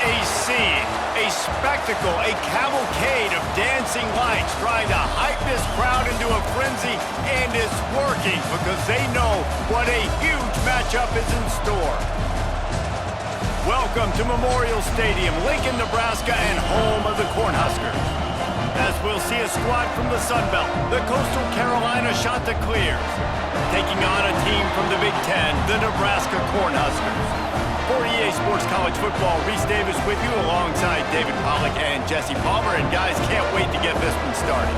a scene, a spectacle, a cavalcade of dancing lights trying to hype this crowd into a frenzy, and it's working because they know what a huge matchup is in store. Welcome to Memorial Stadium, Lincoln, Nebraska, and home of the Cornhuskers. As we'll see a squad from the Sun Belt, the Coastal Carolina Chanticleers, taking on a team from the Big Ten, the Nebraska Cornhuskers. For EA Sports College Football, Reese Davis with you alongside David Pollack and Jesse Palmer. And guys, can't wait to get this one started.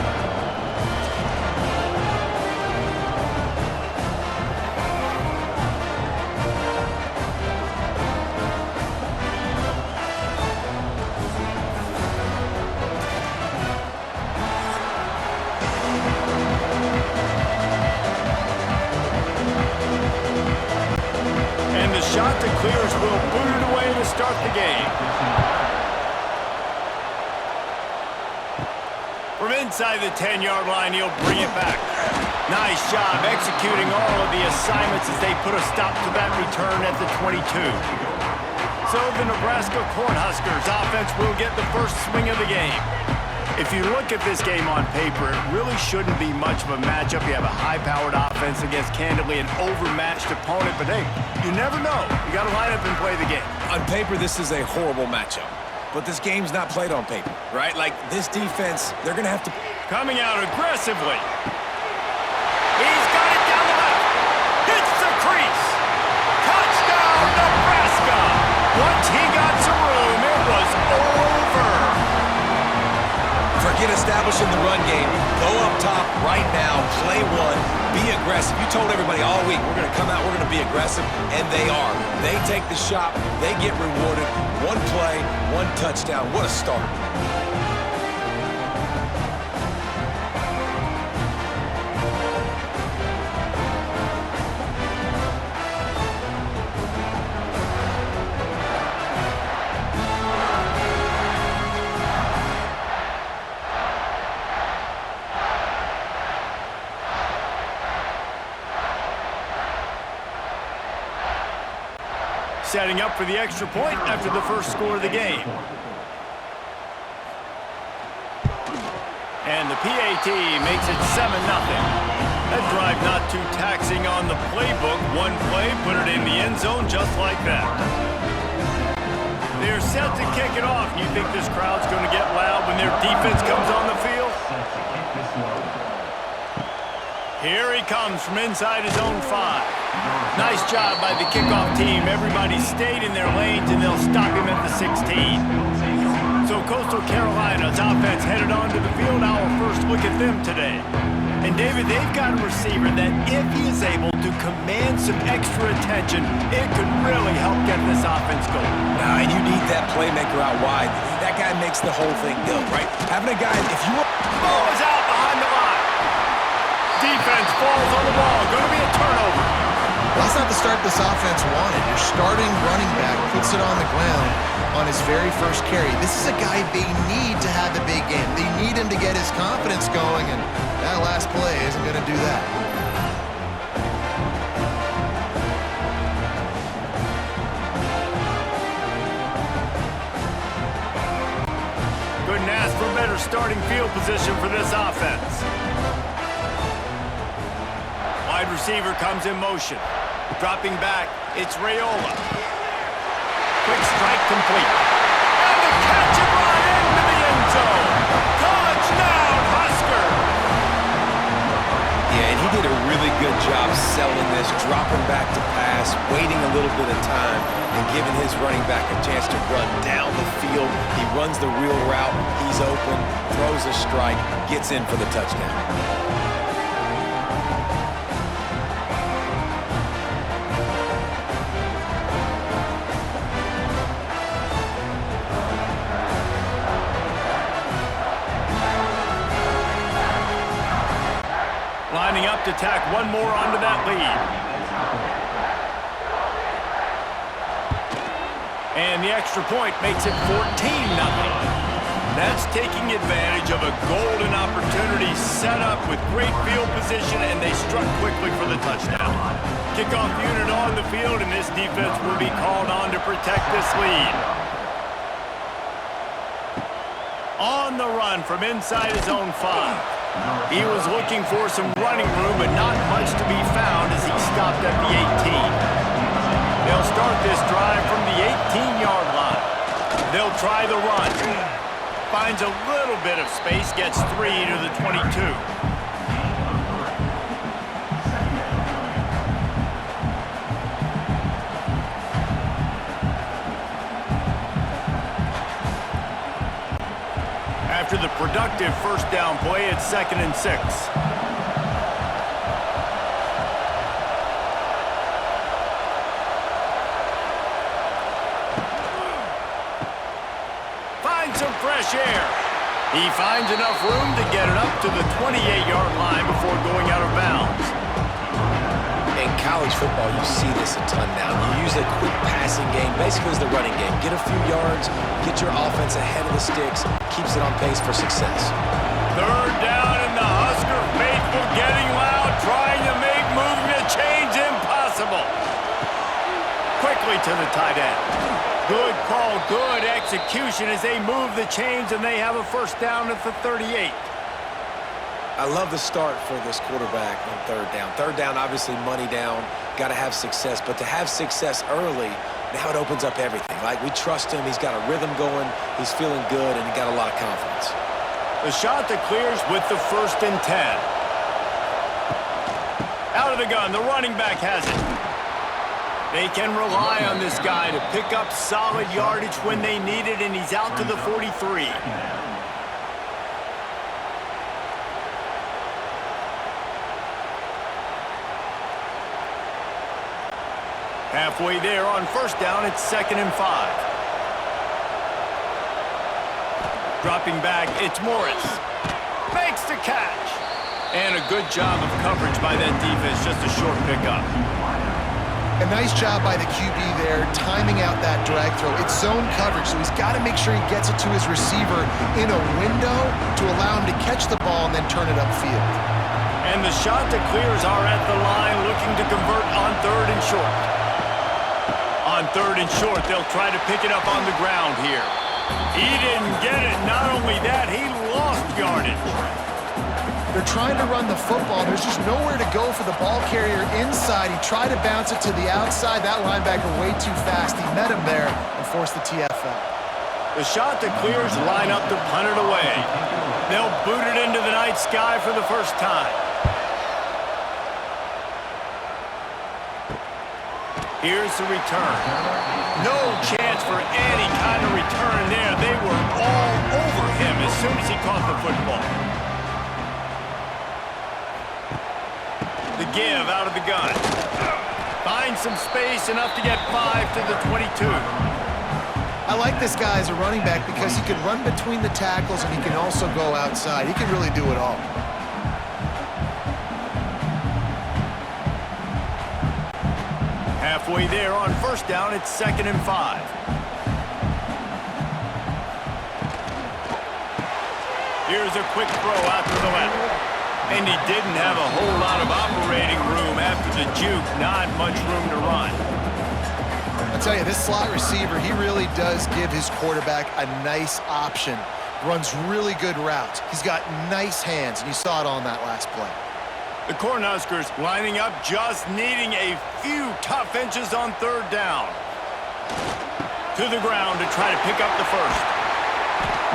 Chanticleers will boot it away to start the game. From inside the 10-yard line, he'll bring it back. Nice job executing all of the assignments as they put a stop to that return at the 22. So the Nebraska Cornhuskers offense will get the first swing of the game. If you look at this game on paper, it really shouldn't be much of a matchup. You have a high-powered offense against, candidly, an overmatched opponent. But, hey, you never know. You got to line up and play the game. On paper, this is a horrible matchup. But this game's not played on paper, right? Like, this defense, they're going to have to... Coming out aggressively. He's got it down the left. Hits the crease. Touchdown, Nebraska. Once he got some room, it was over. Forget establishing the run game. Go up top right now, play one, be aggressive. You told everybody all week, we're going to come out, we're going to be aggressive, and they are. They take the shot, they get rewarded. One play, one touchdown. What a start. Setting up for the extra point after the first score of the game. And the PAT makes it 7-0. That drive not too taxing on the playbook. One play, put it in the end zone just like that. They're set to kick it off. You think this crowd's going to get loud when their defense comes on the field? Here he comes from inside his own 5. Nice job by the kickoff team. Everybody stayed in their lanes, and they'll stop him at the 16. So Coastal Carolina's offense headed onto the field. Our first look at them today. And David, they've got a receiver that if he is able to command some extra attention, it could really help get this offense going. Nah, and you need that playmaker out wide. That guy makes the whole thing go, right? Having a guy, if you... Ball is out behind the line. Defense falls on the ball. Going to be a turnover. Well, that's not the start this offense wanted. Your starting running back puts it on the ground on his very first carry. This is a guy they need to have the big game. They need him to get his confidence going, and that last play isn't going to do that. Couldn't ask for better starting field position for this offense. Wide receiver comes in motion. Dropping back, it's Raiola. Quick strike complete. And the catch and run into the end zone. Touchdown, Husker! Yeah, and he did a really good job selling this, dropping back to pass, waiting a little bit of time, and giving his running back a chance to run down the field. He runs the real route. He's open, throws a strike, gets in for the touchdown. Lining up to tack one more onto that lead. And the extra point makes it 14-0. That's taking advantage of a golden opportunity set up with great field position, and they struck quickly for the touchdown. Kickoff unit on the field, and this defense will be called on to protect this lead. On the run from inside his own 5. He was looking for some running room, but not much to be found as he stopped at the 18. They'll start this drive from the 18-yard line. They'll try the run. Finds a little bit of space, gets 3 to the 22. After the productive first down play, it's 2nd and 6. Finds some fresh air. He finds enough room to get it up to the 28-yard line before going out of bounds. In college football, you see this a ton now. You use a quick passing game, basically as the running game. Get a few yards, get your offense ahead of the sticks, keeps it on pace for success. 3rd down, and the Husker faithful getting loud, trying to make moving the chains impossible. Quickly to the tight end. Good call, good execution as they move the chains, and they have a first down at the 38. I love the start for this quarterback on 3rd down. 3rd down, obviously money down, got to have success. But to have success early, now it opens up everything. Like, we trust him. He's got a rhythm going. He's feeling good, and he got a lot of confidence. The shot that clears with the 1st and 10. Out of the gun, the running back has it. They can rely on this guy to pick up solid yardage when they need it, and he's out to the 43. Halfway there on first down, it's 2nd and 5. Dropping back, it's Morris. Makes the catch. And a good job of coverage by that defense, just a short pickup. A nice job by the QB there, timing out that drag throw. It's zone coverage, so he's got to make sure he gets it to his receiver in a window to allow him to catch the ball and then turn it upfield. And the shot that clears are at the line, looking to convert on 3rd and short. On 3rd and short, they'll try to pick it up on the ground here. He didn't get it. Not only that, he lost yardage. They're trying to run the football. There's just nowhere to go for the ball carrier inside. He tried to bounce it to the outside. That linebacker way too fast. He met him there and forced the TFL. The shot that clears line up to punt it away. They'll boot it into the night sky for the first time. Here's the return. No chance for any kind of return there. They were all over him as soon as he caught the football. The give out of the gun. Finds some space, enough to get 5 to the 22. I like this guy as a running back because he can run between the tackles and he can also go outside. He can really do it all. Halfway there on first down, it's 2nd and 5. Here's a quick throw out to the left. And he didn't have a whole lot of operating room after the juke. Not much room to run. I'll tell you, this slot receiver, he really does give his quarterback a nice option. Runs really good routes. He's got nice hands, and you saw it on that last play. The Cornhuskers lining up, just needing a few tough inches on 3rd down. To the ground to try to pick up the first.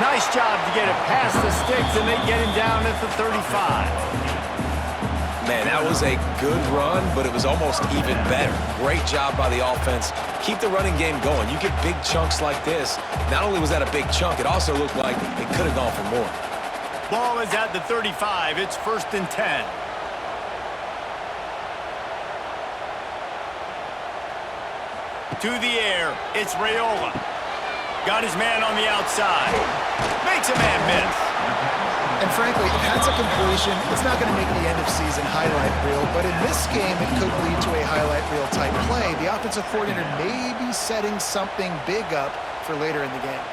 Nice job to get it past the sticks, and they get him down at the 35. Man, that was a good run, but it was almost even better. Great job by the offense. Keep the running game going. You get big chunks like this. Not only was that a big chunk, it also looked like it could have gone for more. Ball is at the 35. It's 1st and 10. To the air, it's Raiola. Got his man on the outside. Makes a man miss. And frankly, if that's a completion, it's not going to make the end-of-season highlight reel, but in this game, it could lead to a highlight reel type play. The offensive coordinator may be setting something big up for later in the game.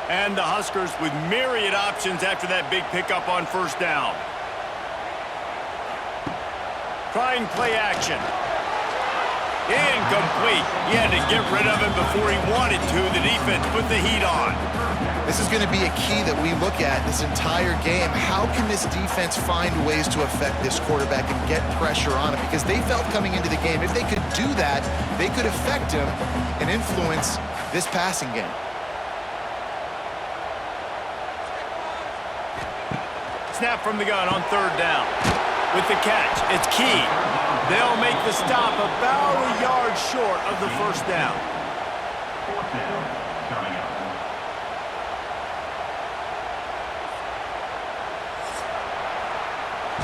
And the Huskers with myriad options after that big pickup on first down. Trying play action. Incomplete. He had to get rid of it before he wanted to. The defense put the heat on. This is going to be a key that we look at this entire game. How can this defense find ways to affect this quarterback and get pressure on him? Because they felt coming into the game, if they could do that, they could affect him and influence this passing game. Snap from the gun on third down. With the catch, it's Key. They'll make the stop about a yard short of the first down.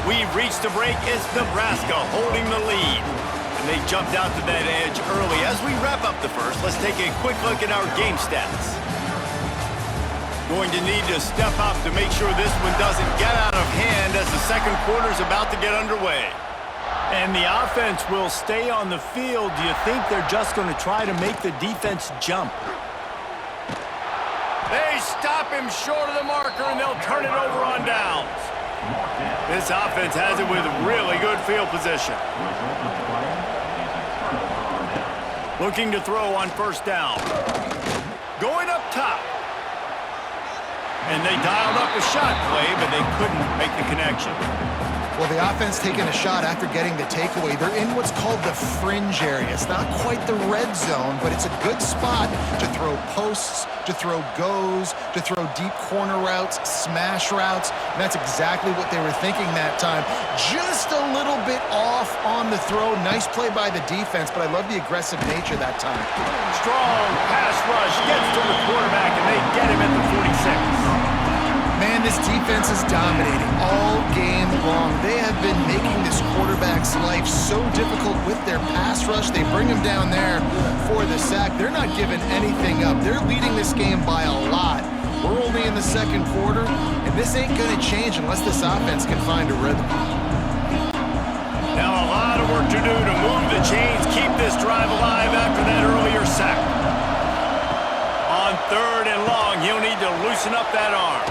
We've reached the break. It's Nebraska holding the lead. And they jumped out to that edge early. As we wrap up the first, let's take a quick look at our game stats. Going to need to step up to make sure this one doesn't get out of hand as the second quarter is about to get underway. And the offense will stay on the field. Do you think they're just going to try to make the defense jump? They stop him short of the marker, and they'll turn it over on downs. This offense has it with really good field position. Looking to throw on first down. Going up top. And they dialed up a shot play, but they couldn't make the connection. Well, the offense taking a shot after getting the takeaway. They're in what's called the fringe area. It's not quite the red zone, but it's a good spot to throw posts, to throw goes, to throw deep corner routes, smash routes. And that's exactly what they were thinking that time. Just a little bit off on the throw. Nice play by the defense, but I love the aggressive nature that time. Strong pass rush gets to the quarterback, and they get him at the 46. Man, this defense is dominating all game long. They have been making this quarterback's life so difficult with their pass rush. They bring him down there for the sack. They're not giving anything up. They're leading this game by a lot. We're only in the second quarter, and this ain't going to change unless this offense can find a rhythm. Now a lot of work to do to move the chains, keep this drive alive after that earlier sack. On third and long, he'll need to loosen up that arm.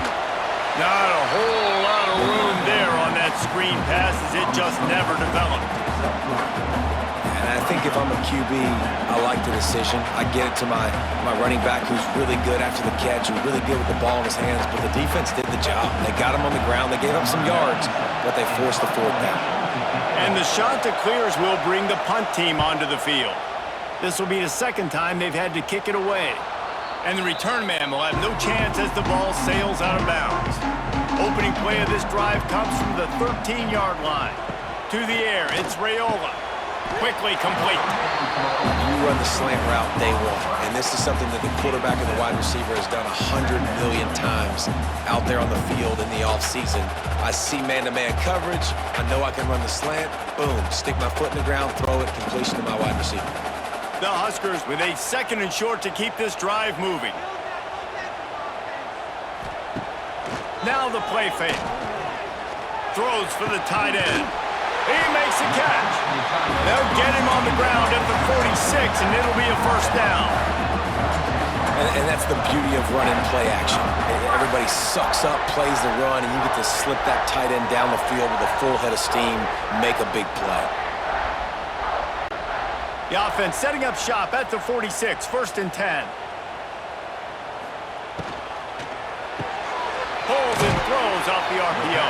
Not a whole lot of room there on that screen pass as it just never developed. And I think if I'm a QB, I like the decision. I get it to my running back who's really good after the catch, who's really good with the ball in his hands, but the defense did the job. They got him on the ground. They gave up some yards, but they forced the fourth down. And the shot to clears will bring the punt team onto the field. This will be the second time they've had to kick it away. And the return man will have no chance as the ball sails out of bounds. Opening play of this drive comes from the 13-yard line. To the air, it's Raiola. Quickly complete. You run the slant route day one, and this is something that the quarterback and the wide receiver has done 100 million times out there on the field in the offseason. I see man-to-man coverage. I know I can run the slant. Boom, stick my foot in the ground, throw it, completion to my wide receiver. The Huskers with a second and short to keep this drive moving. Now the play fake. Throws for the tight end. He makes a catch. They'll get him on the ground at the 46, and it'll be a first down. And that's the beauty of running play action. Everybody sucks up, plays the run, and you get to slip that tight end down the field with a full head of steam, make a big play. The offense setting up shop at the 46, first and 10. Pulls and throws off the RPO.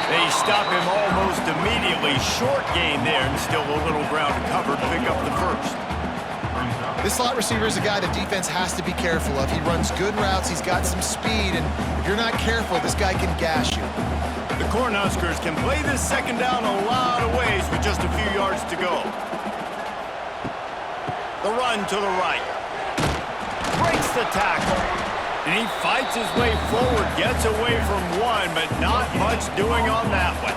They stop him almost immediately. Short gain there, and still a little ground to cover to pick up the first. This slot receiver is a guy the defense has to be careful of. He runs good routes. He's got some speed, and if you're not careful, this guy can gash you. The Cornhuskers can play this second down a lot of ways with just a few yards to go. The run to the right. Breaks the tackle. And he fights his way forward, gets away from one, but not much doing on that one.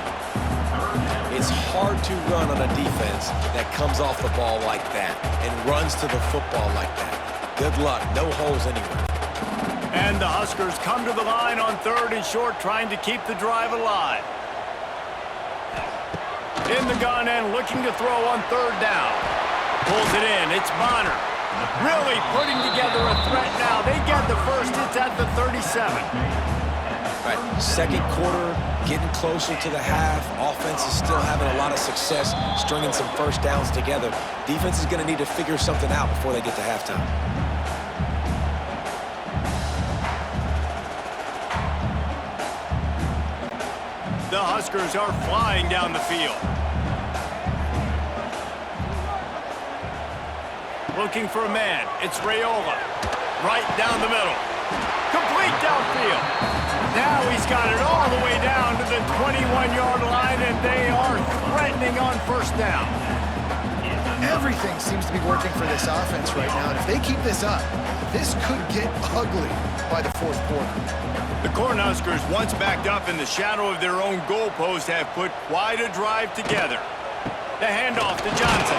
It's hard to run on a defense that comes off the ball like that and runs to the football like that. Good luck. No holes anywhere. And the Huskers come to the line on third and short, trying to keep the drive alive. In the gun and looking to throw on third down. Pulls it in. It's Bonner. Really putting together a threat now. They get the first. It's at the 37. Right, second quarter, getting closer to the half. Offense is still having a lot of success stringing some first downs together. Defense is going to need to figure something out before they get to halftime. The Huskers are flying down the field. Looking for a man. It's Raiola. Right down the middle. Complete downfield. Now he's got it all the way down to the 21-yard line, and they are threatening on first down. Everything seems to be working for this offense right now, and if they keep this up, this could get ugly by the fourth quarter. The Cornhuskers, once backed up in the shadow of their own goalpost, have put quite a drive together. The handoff to Johnson.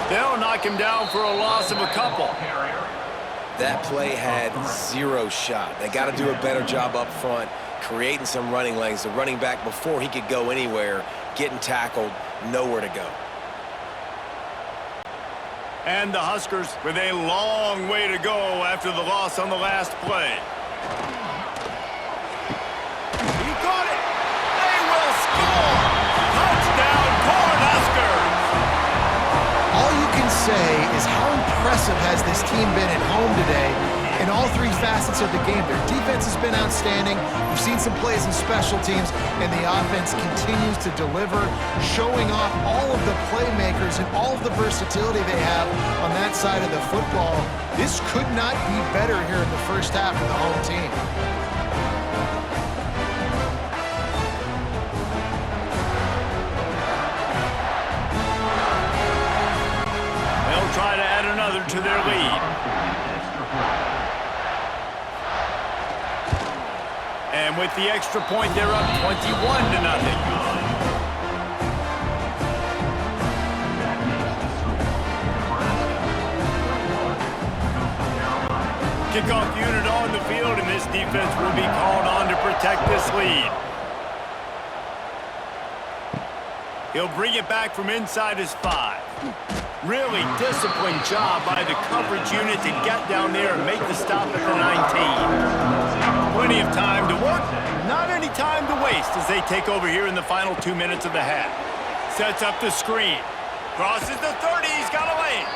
They'll knock him down for a loss of a couple. That play had zero shot. They got to do a better job up front, creating some running lanes. The running back, before he could go anywhere, getting tackled, nowhere to go. And the Huskers with a long way to go after the loss on the last play. He got it! They will score! Touchdown, Cornhuskers! All you can say is how impressive has this team been at home today in all three facets of the game. Their defense has been outstanding. We've seen some plays in special teams, and the offense continues to deliver, showing off all of the playmakers and all of the versatility they have on that side of the football. This could not be better here in the first half of the home team. They'll try to add another to their lead. And with the extra point, they're up 21-0. Kickoff unit on the field, and this defense will be called on to protect this lead. He'll bring it back from inside his 5. Really disciplined job by the coverage unit to get down there and make the stop at the 19. Plenty of time to work, not any time to waste as they take over here in the final 2 minutes of the half. Sets up the screen. Crosses the 30, he's got a lane.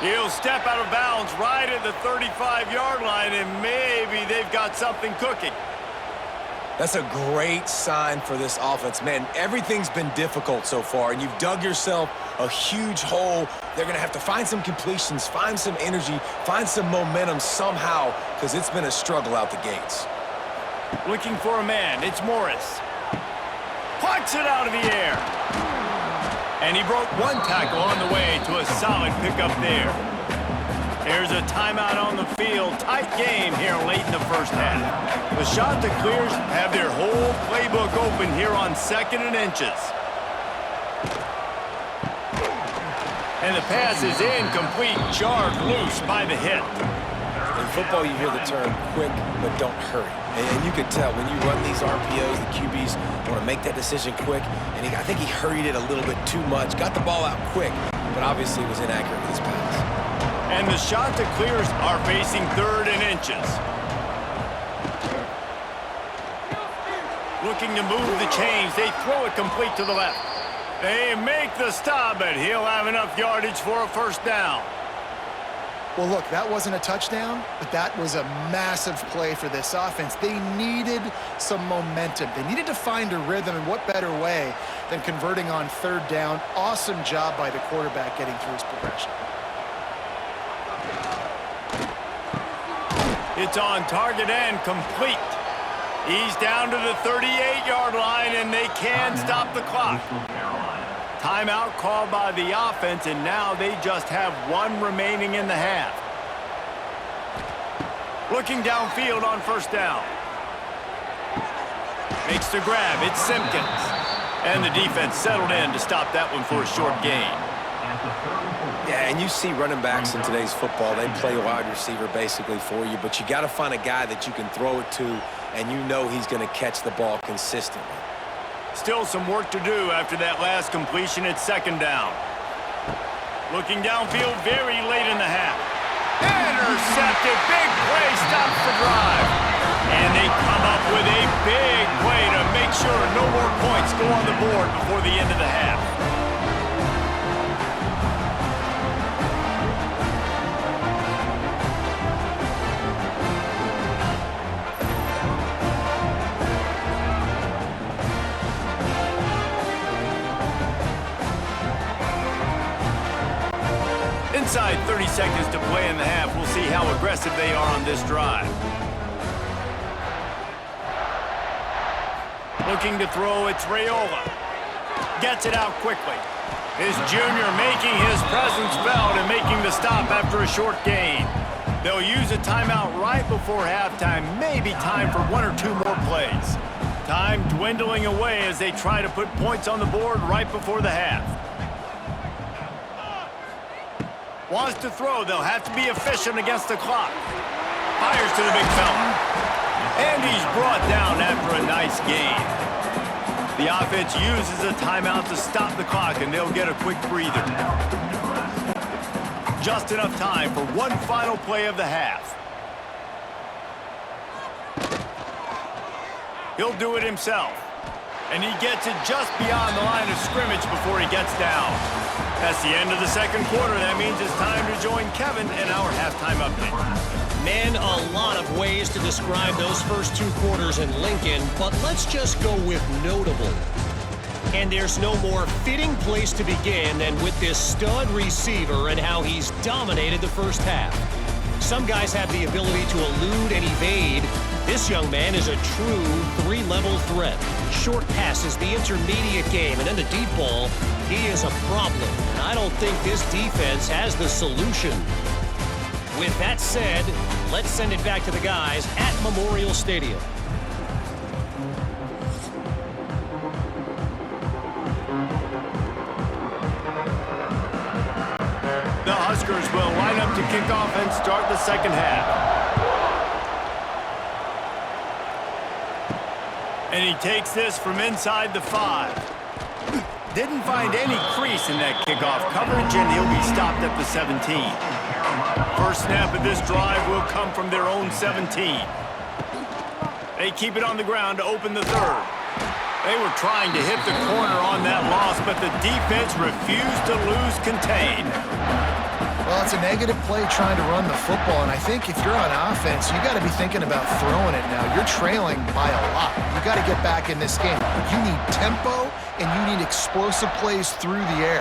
He'll step out of bounds right at the 35-yard line, and maybe they've got something cooking. That's a great sign for this offense. Man, everything's been difficult so far, and you've dug yourself a huge hole. They're going to have to find some completions, find some energy, find some momentum somehow, because it's been a struggle out the gates. Looking for a man. It's Morris. Plucks it out of the air. And he broke one tackle on the way to a solid pickup there. Here's a timeout on the field. Tight game here late in the first half. The Chanticleers have their whole playbook open here on 2nd and inches. And the pass is incomplete, jarred loose by the hit. In football, you hear the term quick, but don't hurry. And you can tell when you run these RPOs, the QBs want to make that decision quick. And I think he hurried it a little bit too much. Got the ball out quick, but obviously was inaccurate with his pass. And the Chanticleers are facing 3rd and inches. Looking to move the chains. They throw it complete to the left. They make the stop, but he'll have enough yardage for a first down. Well, look, that wasn't a touchdown, but that was a massive play for this offense. They needed some momentum. They needed to find a rhythm, and what better way than converting on 3rd down. Awesome job by the quarterback getting through his progression. It's on target and complete. He's down to the 38-yard line, and they can stop the clock. Timeout called by the offense, and now they just have 1 remaining in the half. Looking downfield on first down. Makes the grab. It's Simpkins. And the defense settled in to stop that one for a short gain. Yeah, and you see running backs in today's football, they play wide receiver basically for you, but you got to find a guy that you can throw it to, and you know he's going to catch the ball consistently. Still some work to do after that last completion at 2nd down. Looking downfield very late in the half. Intercepted. Big play stops the drive. And they come up with a big play to make sure no more points go on the board before the end of the half. Inside 30 seconds to play in the half. We'll see how aggressive they are on this drive. Looking to throw, it's Raiola. Gets it out quickly. His junior making his presence felt and making the stop after a short gain. They'll use a timeout right before halftime. Maybe time for one or two more plays. Time dwindling away as they try to put points on the board right before the half. Wants to throw, they'll have to be efficient against the clock. Fires to the big fella. And he's brought down after a nice gain. The offense uses a timeout to stop the clock, and they'll get a quick breather. Just enough time for one final play of the half. He'll do it himself. And he gets it just beyond the line of scrimmage before he gets down. That's the end of the second quarter. That means it's time to join Kevin in our halftime update. Man, a lot of ways to describe those first two quarters in Lincoln, but let's just go with notable. And there's no more fitting place to begin than with this stud receiver and how he's dominated the first half. Some guys have the ability to elude and evade. This young man is a true three-level threat. Short passes, the intermediate game, and then the deep ball. He is a problem, and I don't think this defense has the solution. With that said, let's send it back to the guys at Memorial Stadium. The Huskers will line up to kick off and start the second half. And he takes this from inside the 5. Didn't find any crease in that kickoff coverage, and he'll be stopped at the 17. First snap of this drive will come from their own 17. They keep it on the ground to open the third. They were trying to hit the corner on that loss, but the defense refused to lose contain. Well, it's a negative play trying to run the football, and I think if you're on offense, you got to be thinking about throwing it now. You're trailing by a lot. You got to get back in this game. You need tempo, and you need explosive plays through the air.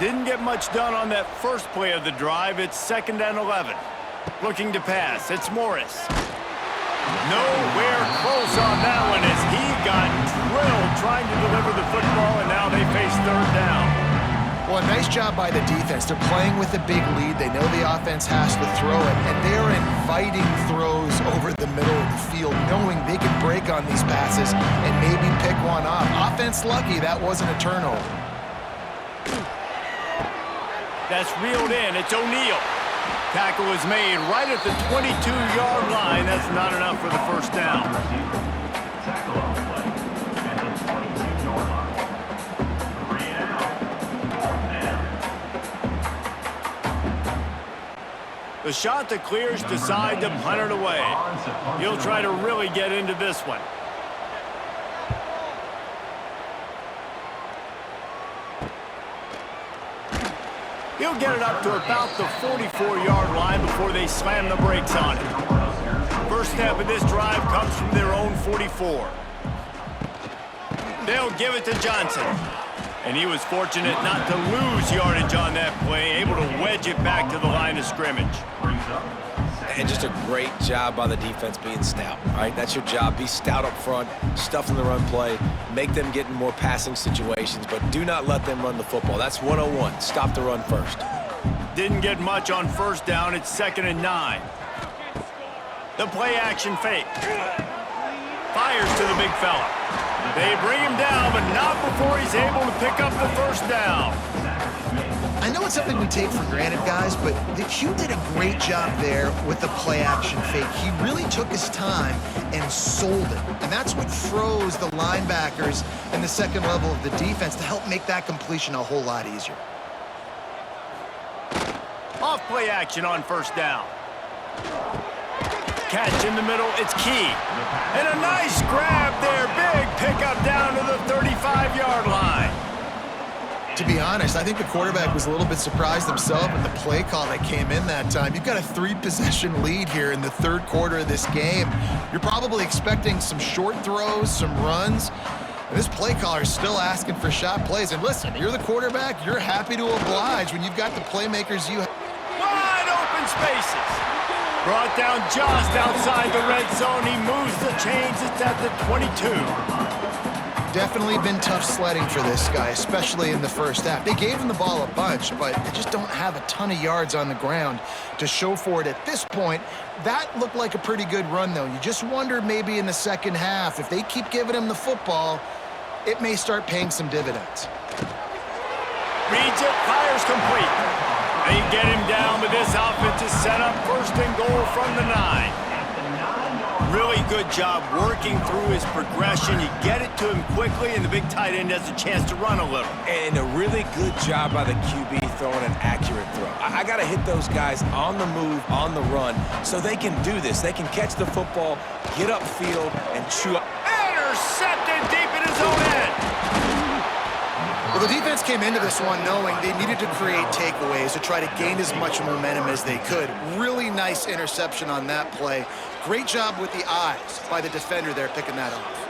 Didn't get much done on that first play of the drive. It's 2nd and 11. Looking to pass. It's Morris. Nowhere close on that one as he got drilled trying to deliver the football, and now they face third down. Well, a nice job by the defense. They're playing with a big lead. They know the offense has to throw it, and they're inviting throws over the middle of the field, knowing they can break on these passes and maybe pick one off. Offense lucky that wasn't a turnover. That's reeled in. It's O'Neal. Tackle is made right at the 22-yard line. That's not enough for the first down. The shot that clears decide to punt it away. He'll try to really get into this one. He'll get it up to about the 44-yard line before they slam the brakes on it. First snap of this drive comes from their own 44. They'll give it to Johnson. And he was fortunate not to lose yardage on that play, able to wedge it back to the line of scrimmage. And just a great job by the defense being stout, all right? That's your job. Be stout up front, stuff in the run play, make them get in more passing situations, but do not let them run the football. That's 101. Stop the run first. Didn't get much on first down. It's 2nd and 9. The play action fake. Fires to the big fella. They bring him down, but not before he's able to pick up the first down. I know it's something we take for granted, guys, but the Q did a great job there with the play-action fake. He really took his time and sold it, and that's what froze the linebackers and the second level of the defense to help make that completion a whole lot easier. Off play action on first down. catch in the middle. It's key. And a nice grab there. Big pickup down to the 35-yard line. To be honest, I think the quarterback was a little bit surprised himself at the play call that came in that time. You've got a 3-possession lead here in the third quarter of this game. You're probably expecting some short throws, some runs. And this play caller is still asking for shot plays. And listen, you're the quarterback. You're happy to oblige when you've got the playmakers you have. Wide open spaces. Brought down just outside the red zone. He moves the chains. It's at the 22. Definitely been tough sledding for this guy, especially in the first half. They gave him the ball a bunch, but they just don't have a ton of yards on the ground to show for it at this point. That looked like a pretty good run, though. You just wonder maybe in the second half, if they keep giving him the football, it may start paying some dividends. Reads it, fires complete. They get him down, but this offense is set up first and goal from the 9. Really good job working through his progression. You get it to him quickly, and the big tight end has a chance to run a little. And a really good job by the QB throwing an accurate throw. I got to hit those guys on the move, on the run, so they can do this. They can catch the football, get upfield, and chew up. Intercepted deep in his own end. Well, the defense came into this one knowing they needed to create takeaways to try to gain as much momentum as they could. Really nice interception on that play. Great job with the eyes by the defender there picking that off.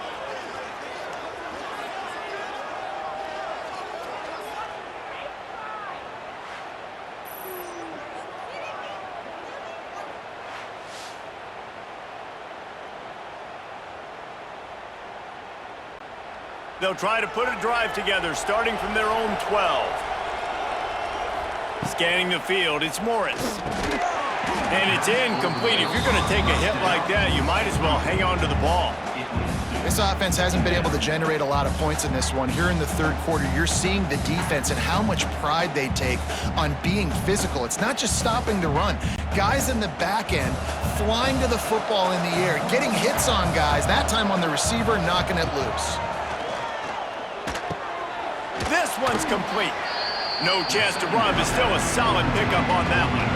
They'll try to put a drive together, starting from their own 12. Scanning the field, it's Morris. And it's incomplete. If you're going to take a hit like that, you might as well hang on to the ball. This offense hasn't been able to generate a lot of points in this one. Here in the third quarter, you're seeing the defense and how much pride they take on being physical. It's not just stopping the run. Guys in the back end flying to the football in the air, getting hits on guys, that time on the receiver, knocking it loose. This one's complete. No chance to run, but still a solid pickup on that one.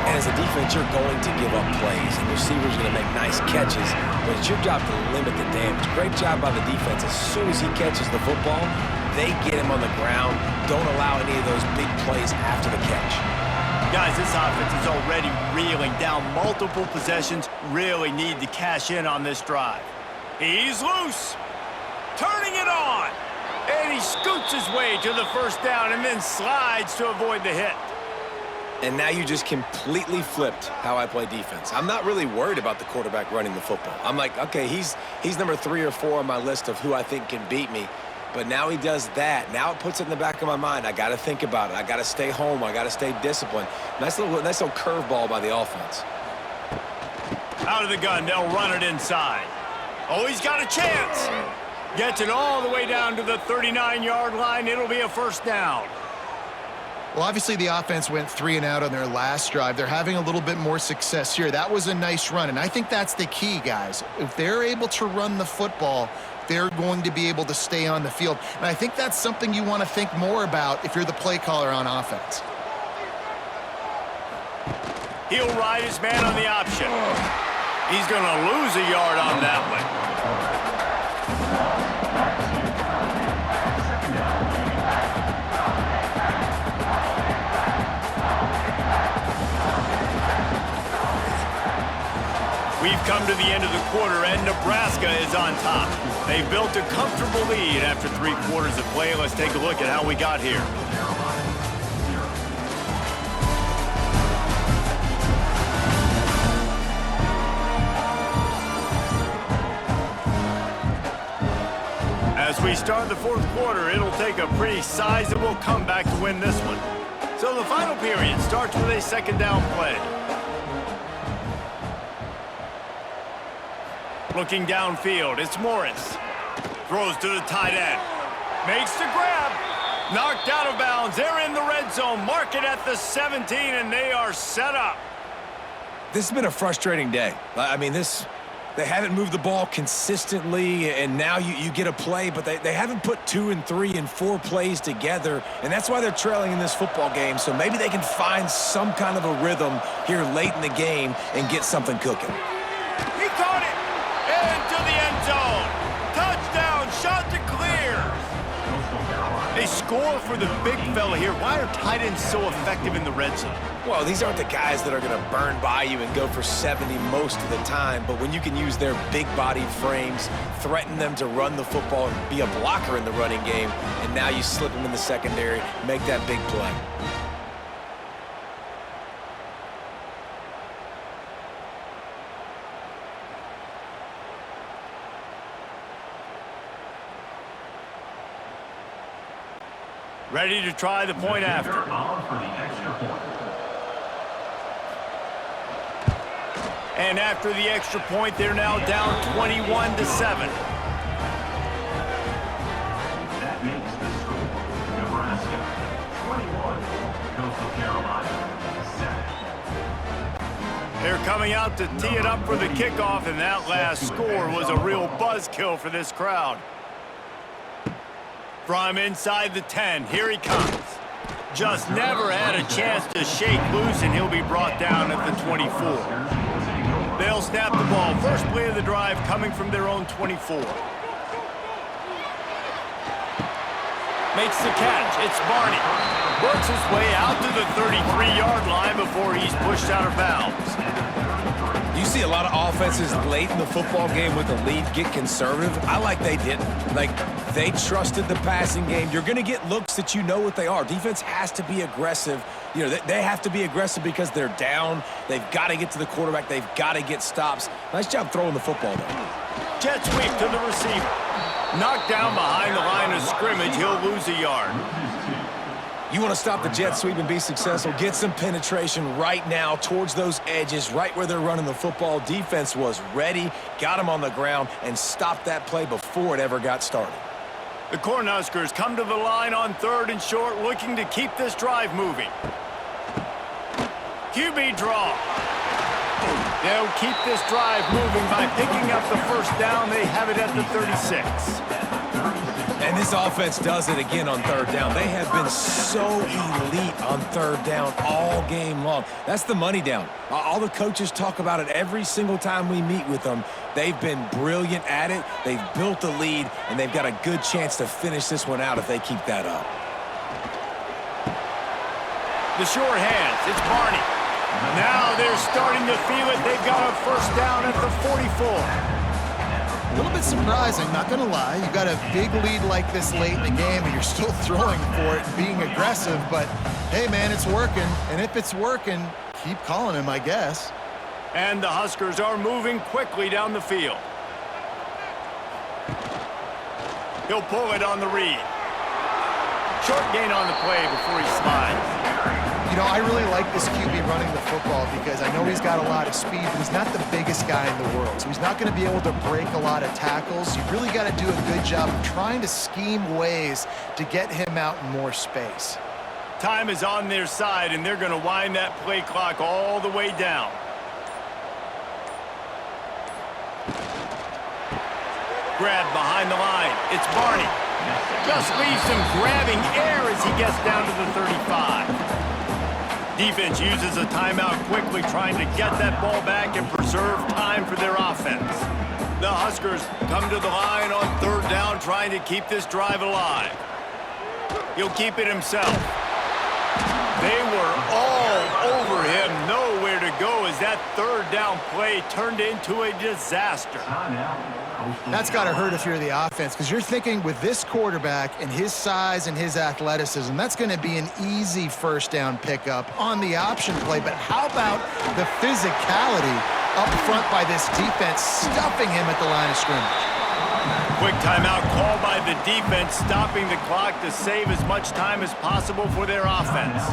And as a defense, you're going to give up plays, and receivers are going to make nice catches, but it's your job to limit the damage. Great job by the defense. As soon as he catches the football, they get him on the ground. Don't allow any of those big plays after the catch. Guys, this offense is already reeling down multiple possessions. Really need to cash in on this drive. He's loose. Turning it on. And he scoots his way to the first down and then slides to avoid the hit. And now you just completely flipped how I play defense. I'm not really worried about the quarterback running the football. I'm like, okay, he's number 3 or 4 on my list of who I think can beat me. But now he does that. Now it puts it in the back of my mind. I got to think about it. I got to stay home. I got to stay disciplined. Nice little curveball by the offense. Out of the gun, they'll run it inside. Oh, he's got a chance. Gets it all the way down to the 39-yard line. It'll be a first down. Well, obviously the offense went 3 and out on their last drive. They're having a little bit more success here. That was a nice run, and I think that's the key, guys. If they're able to run the football, they're going to be able to stay on the field. And I think that's something you want to think more about if you're the play caller on offense. He'll ride his man on the option. He's going to lose a yard on that one. We've come to the end of the quarter, and Nebraska is on top. They've built a comfortable lead after 3 quarters of play. Let's take a look at how we got here. As we start the fourth quarter, it'll take a pretty sizable comeback to win this one. So the final period starts with a second down play. Looking downfield, it's Morris. Throws to the tight end. Makes the grab. Knocked out of bounds. They're in the red zone. Mark it at the 17, and they are set up. This has been a frustrating day. I mean, this They haven't moved the ball consistently, and now you get a play, but they haven't put 2 and 3 and 4 plays together, and that's why they're trailing in this football game. So maybe they can find some kind of a rhythm here late in the game and get something cooking. He caught it into the end zone. Touchdown, shot to clear. They score for the big fella here. Why are tight ends so effective in the red zone? Well, these aren't the guys that are going to burn by you and go for 70 most of the time, but when you can use their big-bodied frames, threaten them to run the football and be a blocker in the running game, and now you slip them in the secondary, make that big play. Ready to try the point after. And after the extra point, they're now down 21-7. That makes the score Nebraska 21, Coastal Carolina 7. They're coming out to tee it up for the kickoff, and that last score was a real buzzkill for this crowd. From inside the 10, here he comes. Just never had a chance to shake loose, and he'll be brought down at the 24. They'll snap the ball. First play of the drive coming from their own 24. Makes the catch. It's Barney. Works his way out to the 33-yard line before he's pushed out of bounds. You see a lot of offenses late in the football game with the lead get conservative. I like they didn't. Like, they trusted the passing game. You're going to get looks that you know what they are. Defense has to be aggressive. You know, they have to be aggressive because they're down. They've got to get to the quarterback. They've got to get stops. Nice job throwing the football, though. Jet sweep to the receiver. Knocked down behind the line of scrimmage. He'll lose a yard. You want to stop the jet sweep and be successful, get some penetration right now towards those edges, right where they're running the football. Defense was ready, got him on the ground, and stopped that play before it ever got started. The Cornhuskers come to the line on 3rd and short, looking to keep this drive moving. QB draw. They'll keep this drive moving by picking up the first down. They have it at the 36. And this offense does it again on 3rd down. They have been so elite on 3rd down all game long. That's the money down. All the coaches talk about it every single time we meet with them. They've been brilliant at it. They've built a lead, and they've got a good chance to finish this one out if they keep that up. The short hands. It's Barney. Now they're starting to feel it. They've got a first down at the 44. A little bit surprising, not going to lie. You've got a big lead like this late in the game, and you're still throwing for it, being aggressive. But, hey, man, it's working. And if it's working, keep calling him, I guess. And the Huskers are moving quickly down the field. He'll pull it on the read. Short gain on the play before he slides. You know, I really like this QB running the football because I know he's got a lot of speed, but he's not the biggest guy in the world. So he's not going to be able to break a lot of tackles. You really got to do a good job of trying to scheme ways to get him out in more space. Time is on their side, and they're going to wind that play clock all the way down. Grab behind the line. It's Barney. Just leaves him grabbing air as he gets down to the 35. Defense uses a timeout quickly, trying to get that ball back and preserve time for their offense. The Huskers come to the line on 3rd down, trying to keep this drive alive. He'll keep it himself. They were all over him, nowhere to go as that 3rd down play turned into a disaster. That's got to hurt if you're the offense, because you're thinking with this quarterback and his size and his athleticism, that's going to be an easy first down pickup on the option play. But how about the physicality up front by this defense, stuffing him at the line of scrimmage? Quick timeout called by the defense, stopping the clock to save as much time as possible for their offense.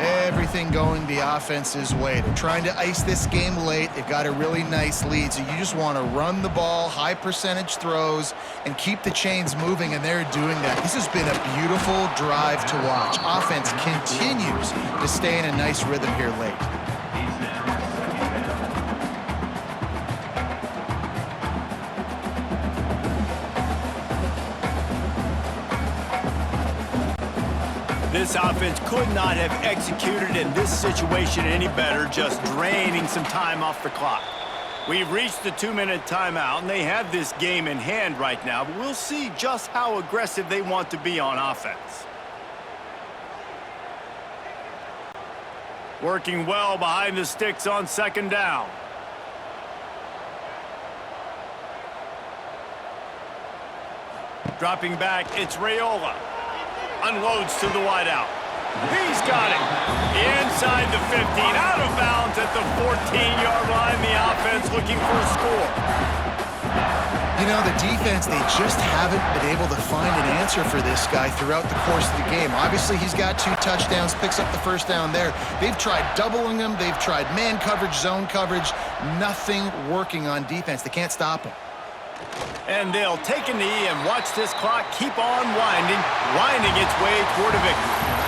Everything going the offense's way. They're trying to ice this game late. They've got a really nice lead, so you just want to run the ball, high percentage throws, and keep the chains moving, and they're doing that. This has been a beautiful drive to watch. Offense continues to stay in a nice rhythm here late. This offense could not have executed in this situation any better, just draining some time off the clock. We've reached the 2-minute timeout, and they have this game in hand right now, but we'll see just how aggressive they want to be on offense. Working well behind the sticks on second down. Dropping back, it's Raiola. Unloads to the wideout. He's got it. Inside the 15, out of bounds at the 14-yard line. The offense looking for a score. You know, the defense, they just haven't been able to find an answer for this guy throughout the course of the game. Obviously, he's got 2 touchdowns, picks up the first down there. They've tried doubling him. They've tried man coverage, zone coverage. Nothing working on defense. They can't stop him. And they'll take a knee and watch this clock keep on winding its way toward a victory.